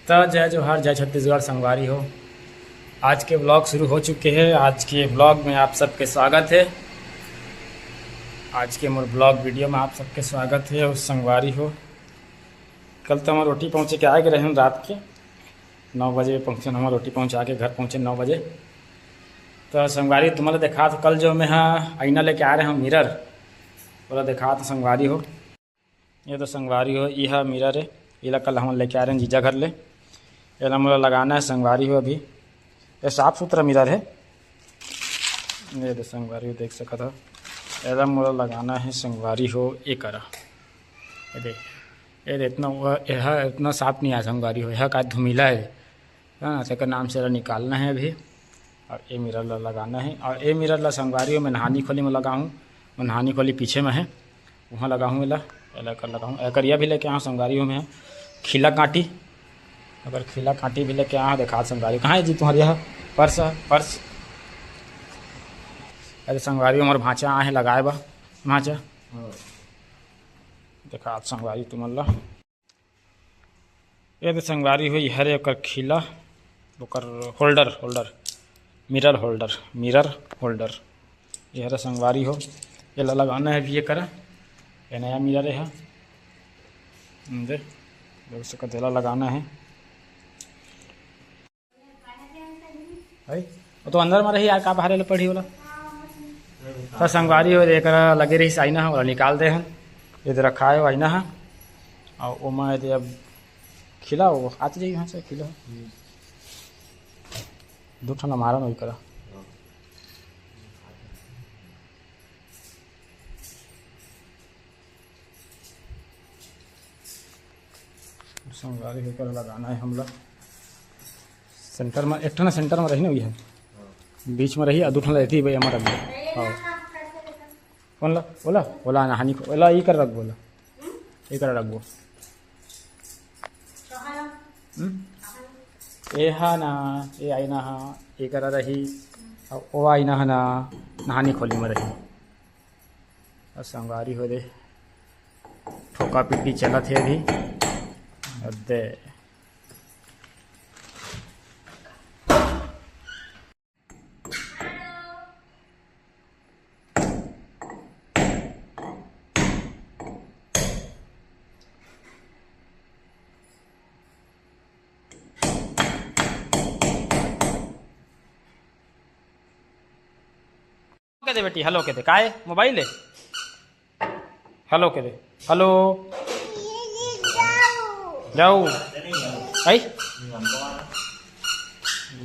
तो जय जोहार, जय छत्तीसगढ़, संगवारी हो। आज के ब्लॉग शुरू हो चुके हैं। आज के ब्लॉग में आप सबके स्वागत है। आज के मोर ब्लॉग वीडियो में आप सबके स्वागत है। और संगवारी हो, कल तो हम रोटी पहुँचे के आए रहे रात के 9 बजे पहुँचे। हम रोटी पहुँचा के घर पहुँचे 9 बजे। तो संगवारी तुम्हारा देखा तो कल जो मैं आईना लेके आ रहे हैं मिरर बोला देखा तो संगवारी हो। ये तो संगवारी हो, यह मिरर है। ये कल हम लेके आ रहे हैं जीजा घर ले। ये मोला लगाना है संगवारी हो। अभी ये साफ़ सुथरा मिरर है। ये तो संगवारी हो देख सकता था। ये मोला लगाना है संगवारी हो। ये करा ये देख, ये इतना यह इतना साफ नहीं आया संगवारी हो। यह का धुमिला है। हाँ, इसका नाम से निकालना है अभी। और ये मिरर ला लगाना है। और ये मिरर ला संगवारी हो मैं नहानी खोली में लगाऊँ। मैं नहानी खोली पीछे में है, वहाँ लगाऊँ। एला कर लगाऊँ। करिया भी लेके आऊँ संगवारी हो में। खिला कांटी, अगर खिला कांटी भी लेके आया देखा संगवारी। कहाँ है जी तुम्हारी? यह पर्स पर्स। अरे संगवारी हमारे भाँचा आए हैं लगाए बा भाँचा। देखा संगवारी तुमला ये तो संगवारी हुई हरे ओकर खिला ओकर होल्डर मिरर होल्डर ये हरा संगवारी हो। ये लगाना है भी। ये करा ये नया मिरर है। दे उसका तेला लगाना है। भाई वो तो अंदर में रही यार, का बाहर पड़ी वाला तो संगवारी हो। एक लगे रही आईना है निकाल दे हैं। इधर रखा है आईना है। और वो मैं अब खिला वो आते जाइए यहाँ से खिला दो ठंडा मारा नहीं करा। संगवारी होकर लगाना है हम लोग। सेंटर में एक ठना सेंटर में रही ना, हुई है बीच में रही। दो ठना रहती है भाई हमारा। हाँ कौन ला बोला बोला नहानी बोला ये कर रख बोला ये कर रख वो ये हा ना ये आईना हा ये करा रही। और वो आईना है ना नहानी खोली में रही। और संगवारी हो दे ठोका पिट्टी चला थे अभी दे। के दे बेटी हेलो के दे काय मोबाइल है हेलो के दे हेलो जाओ भाई।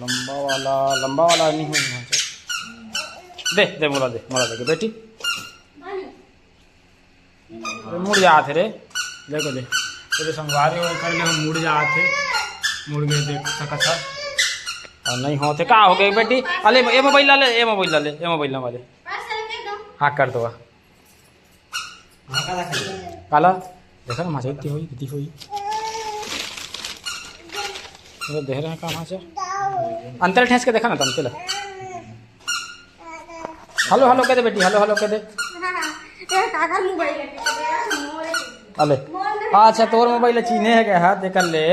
लंबा वाला नहीं हो दे दे मोला दे के बेटी मुड़ जाते रे देखो दे तेरे संगवारी हो कर ले हम मुड़ जाते मुड़ गए देख सकता और नहीं होते का हो गए बेटी। अले ये मोबाइल ला ले ये मोबाइल वाले हाँ कर दो काला देखा ना माचा इतनी हुई देख रहे हैं कहाँ वहाँ से अंतर ठेस के देखा ना तम चला। हेलो कह दे बेटी हेलो कह दे। अले अच्छा तोर मोबाइल चीने है क्या हाथ देकर ले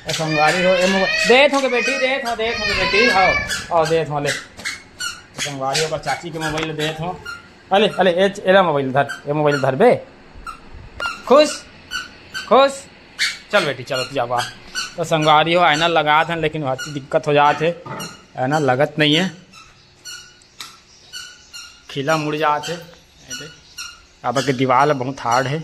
संगवारी हो। ये मोबाइल दे थो के बेटी दे थो के बेटी आओ दे थो ले संगवारी हो। चाची के मोबाइल दे थो। अले एला मोबाइल धर बे खुश चल बेटी चलो जावा। तो संगवारी हो आईना लगा था लेकिन वहाँ दिक्कत हो जाते आईना लगत नहीं है। खिला मुड़ जाते अब के दीवार बहुत हार्ड है।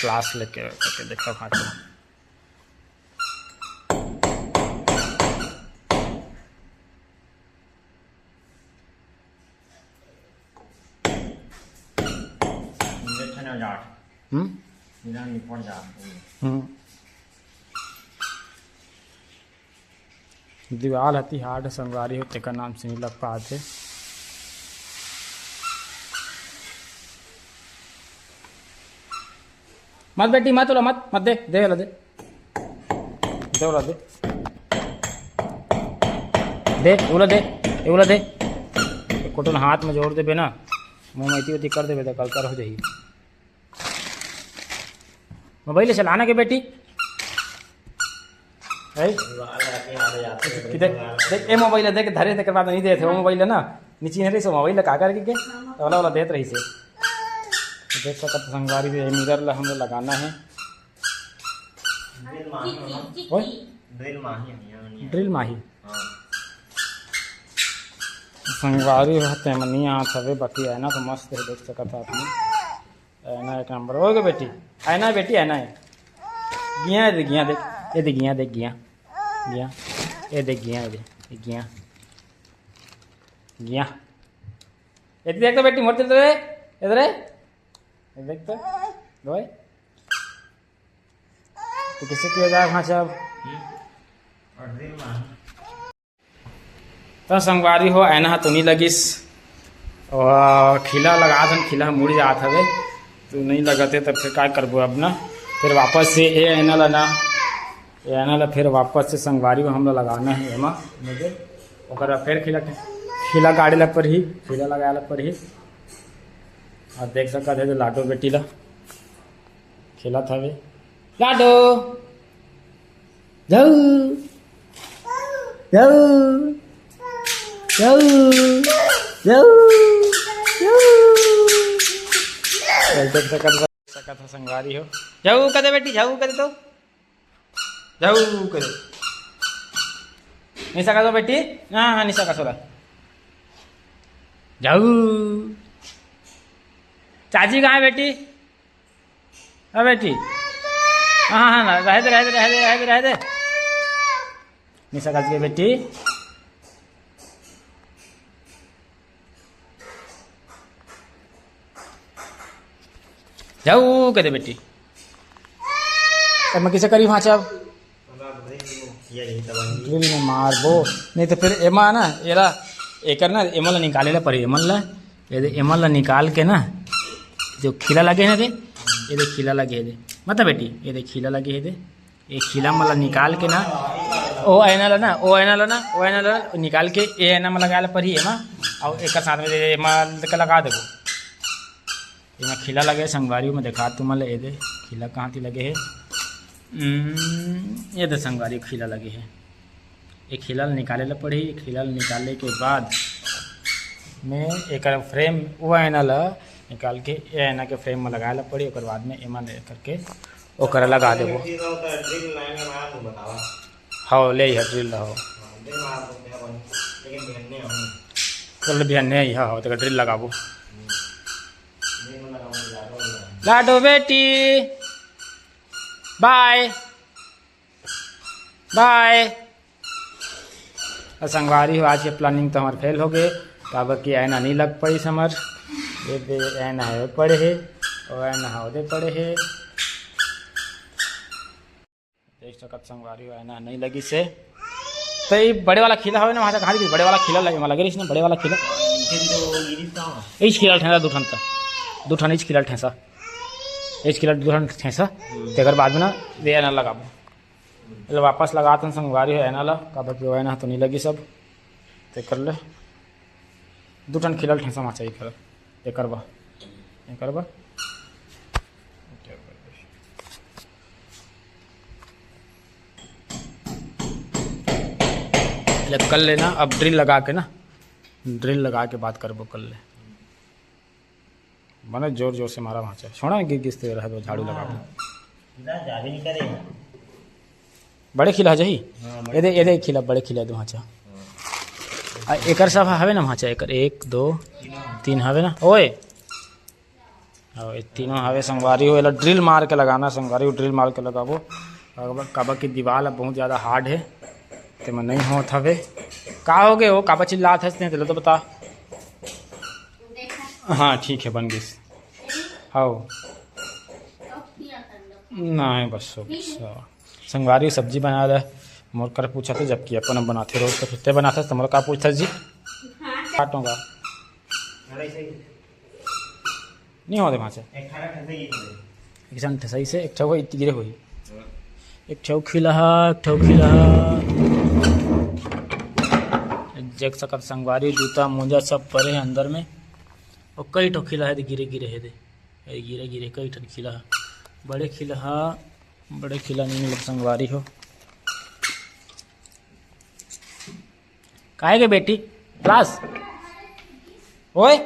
क्लास लेके देखा भाषा दीवार हती हार्ड संगवारी होते का नाम से नहीं लग पाते। मत बेटी मत दे देख बोला दे ये बोला दे कोटन हाथ में जोड़ देबे ना मुँह में इति कर देबे तो कल कर हो जाइए। मोबाइल चलाना के बेटी देख देख ये मोबाइल देख धरे देख बाद नहीं देते वो मोबाइल है ना नीचे नहीं रही सो मोबाइल का करके के वाला वाला देते रही से देख सकते संगवारी भी मिरर ला हमें लगाना है। ड्रिल माही संगवारी होते हैं मनी हाथ हवे बाकी है ना तो मस्त है देख सकता था आपने ऐना एक नंबर हो गया बेटी ऐना बेटी ऐना है गिया देख ये देख गिया देख गिया गिया ये देख गिया ये गिया गिया ये देख तो बेटी मोड़ चलते इधर देख तो दो तो किससे किया जाए वहाँ से अब तो संगवारी हो ऐना तो नहीं लगिस और खिला लगा था खिला मुड़ जात हवे तो नहीं लगते तो फिर क्या करबो अब ना फिर वापस से ये ऐना ला फिर वापस से संगवारी को हम लगाना है एमा मुझे और फिर खिला गाड़ी लग पर ही खिला लगा पर ही और देख सकते थे लाडो बेटी ला खिला था वे लाडो जाऊ जाऊ जाऊ जाऊ देख सकता था संगवारी हो जाऊ कदे बेटी जाऊ कदे तो जाऊ कदे नहीं सका तो बेटी हाँ हाँ नहीं सका सोला जाऊ चाची कहाँ है बेटी हाँ बेटी हाँ हाँ ना रह दे नहीं सका के बेटी जाऊ कहते बेटी अब मैं किसे करी वहाँ अब ड्रिल में मारबो नहीं तो फिर एमा ना एला एक ना एमल ला निकाले ला पड़ी एमल ला निकाल के ना जो खिला लगे है दे ये दे खिला लगे है दे मतलब बेटी ये दे खिला लगे है दे ये खिला मला निकाल के ना ओ ऐना ला निकाल के ये ऐना में लगा ला पड़ी एमा और एक साथ में एमा लगा देबो ये खिला लगे संगवारी में देखा तुम ये दे खिला कहाँ थी लगे है ये दे संगवारी खिला लगे है एक खिला निकाले ला पड़ी खिला निकालने के बाद में एक फ्रेम वो ऐना ला निकाल के ये ऐना के फ्रेम में लगा ला पड़ी और बाद में एमा ले करके ओकर लगा देबो हाँ ले ड्रिल हो कल बिहान नहीं हाँ तो ड्रिल लगाबो लाडो बेटी बाय बाय संगवारी हो आज के प्लानिंग तो हमारे फेल हो गए काबर की ऐना नहीं लग पड़ी समर ये ऐना है पड़े है और ऐना होदे पड़े है देख सकत संगवारी हो ऐना नहीं लगी से तो ये बड़े वाला खिला हो ना वहाँ से कहाँ बड़े वाला खिला लगे इसने बड़े वाला खिला खिला ठेसा दो ठन खिला ठेसा खिला दो ठन ठेसा तेकर बाद में ना ये ऐना लगाबो वापस लगाते संगवारी हो ऐना ला काबर की ऐना तो नहीं लगी सब ते कर ले दो ठन खिला ठेसा वहाँ चाहिए फिर ये करवा कर लेना अब ड्रिल लगा के बात करबो कर ले मने जोर जोर से मारा वहाँ से छोड़ा गिस्ते रह दो झाड़ू लगा बड़े खिला जही ये खिला बड़े खिला दो वहाँ एकर सब हवे ना वहाँ एकर 1 2 3 हवे ना ओए तीनों हवे संगवारी हो ड्रिल मार के लगाना संगवारी हो ड्रिल मार के लगाबो काबा की दीवार बहुत ज़्यादा हार्ड है तो मैं नहीं होत हवे का हो गए हो काबा चिल्लात हंसते हैं तो बता हाँ ठीक है बन गई हाँ नहीं बस संगवारी सब्जी बना रहे मोर कर पूछा थे जबकि अपन बनाते रोज तो फिर बनाते तो मोर का पूछता जी काटूंगा नहीं होते वहाँ से सही से एक ठो इतनी गिरे हुई एक ठो खिला देख सकत संगवारी जूता मोजा सब परे है अंदर में। और कई ठो खिला है गिरे गिरे है दे गिरे गिरे कई ठो खिला है। बड़े खिला है बड़े खिला नहीं मिले संगवारी हो। काहे के बेटी क्लास ओए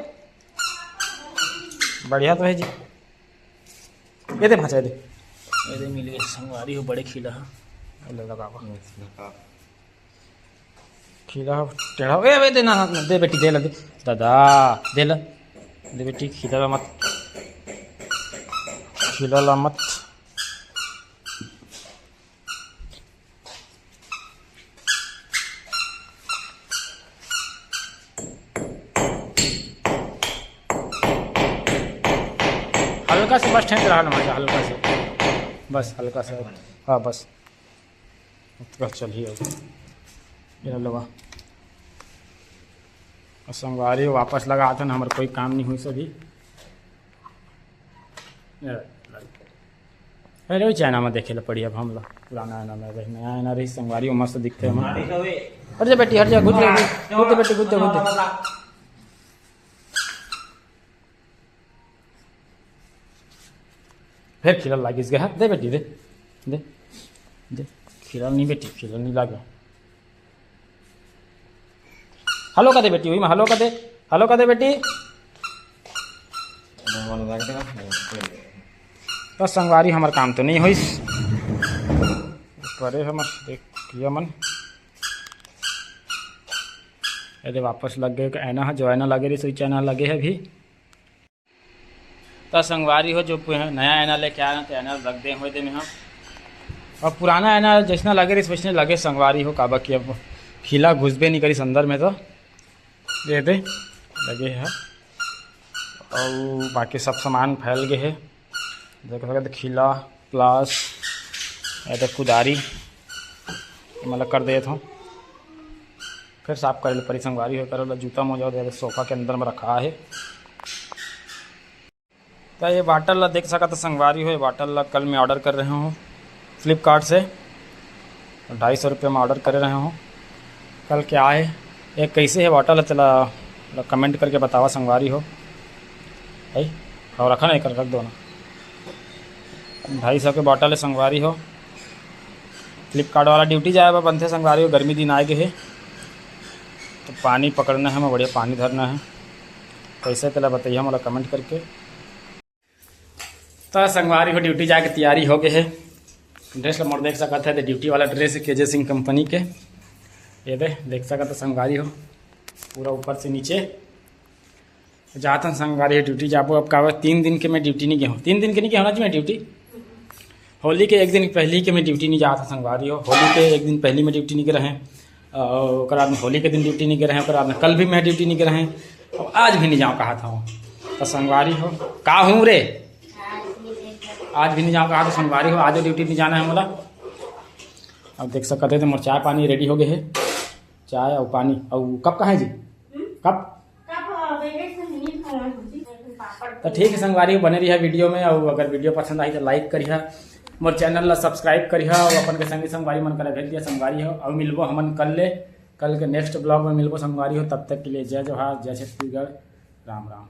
बढ़िया तो है जी। ये दे भाचा ये दे मिल गए संगवारी हो। बड़े खिला है लगा खिला टेढ़ा ए दे ना दे बेटी दे दे दादा दे बेटी खिला मत खिला मत। हल्का से बस ठेक रहा ना मजा हल्का से बस हल्का से। हाँ बस चलिए ये लगा संगवारी वापस लगा था ना हमारा कोई काम नहीं हुई सभी। अरे चाइना में देखे ला पड़ी अब हम लोग पुराना आना में रही नया आना रही संगवारी मस्त दिखते हैं। हट जा बेटी हट जा घुस जा बेटी घुस जा। फिर खिलल लागिस गया दे बेटी दे दे दे खिलल नहीं बेटी खिलल नहीं लागे। हेलो का दे बेटी वही में हेलो का दे बेटी। तो संगवारी हमार काम तो नहीं हुई परे हमर देखिए मन अरे वापस लग गए ऐना है जो ऐना लगे रही स्विच ऐना लगे है अभी। तो संगवारी हो जो नया ऐना लेके आया तो ऐना रख दे हुए थे में हम। और पुराना ऐना जैसा लगे रही वैसे लगे संगवारी हो काबा की अब खिला घुसबे नहीं करी अंदर में तो दे दे लगे है। और बाकी सब सामान फैल गए है देख सकते खिला प्लास ऐसे कुदारी मतलब कर दे था। फिर साफ कर ले परी संगवारी हो कर जूता मोजा दे सोफा के अंदर में रखा है। तो ये बाटल ला देख सका तो संगवारी हो। ये बाटल ला कल मैं ऑर्डर कर रहे हूँ फ्लिपकार्ट से 250 रुपये में ऑर्डर कर रहे हूँ। कल क्या है ये कैसे है बाटल चला कमेंट करके बतावा संगवारी हो भाई। और रखा नहीं कर रख दो ना 250 के बॉटल है संगवारी हो। फ्लिपकार्ट वाला ड्यूटी जाए बनते संगवारी हो। गर्मी दिन आए गए है तो पानी पकड़ना है हमें बढ़िया पानी धरना है कैसे पहले बताइए हमारा कमेंट करके। तो संगवारी हो ड्यूटी जाके तैयारी हो गए है। ड्रेस मोड़ देख सकते थे ड्यूटी वाला ड्रेस है KJ सिंह कंपनी के। ये देख सकते तो संगवारी हो पूरा ऊपर से नीचे जाता संगवारी हो ड्यूटी जाबो। अब का 3 दिन के मैं ड्यूटी नहीं गया हूँ 3 दिन के नहीं गया होना चाहिए ड्यूटी। होली के 1 दिन पहले के मैं ड्यूटी नहीं जाता संगवारी हो। होली के 1 दिन पहले मैं ड्यूटी नहीं कर रहे हैं और बाद में होली के दिन ड्यूटी नहीं कर रहे हैं। बाद में कल भी मैं ड्यूटी नहीं कर रहे हैं और आज भी नहीं जाऊँ कहा था तो संगवारी हो का हूँ रे आज भी नहीं जाऊँ कहा तो संगवारी हो आज ड्यूटी नहीं जाना है मोला। अब देख सकते थे मोर चाय पानी रेडी हो गए है चाय और पानी। और कब कहाँ है जी कब तो ठीक है संगवारी बने रही है वीडियो में। और अगर वीडियो पसंद आई तो लाइक करिए मोर चैनल ला सब्सक्राइब करिए और अपन के संगी संगवारी मन कर भेज दिया संगवारी हो। और मिलबो हमन कल के नेक्स्ट ब्लॉग में मिलबो संगवारी हो। तब तक के लिए जय जोहार जय छत्तीसगढ़ राम राम।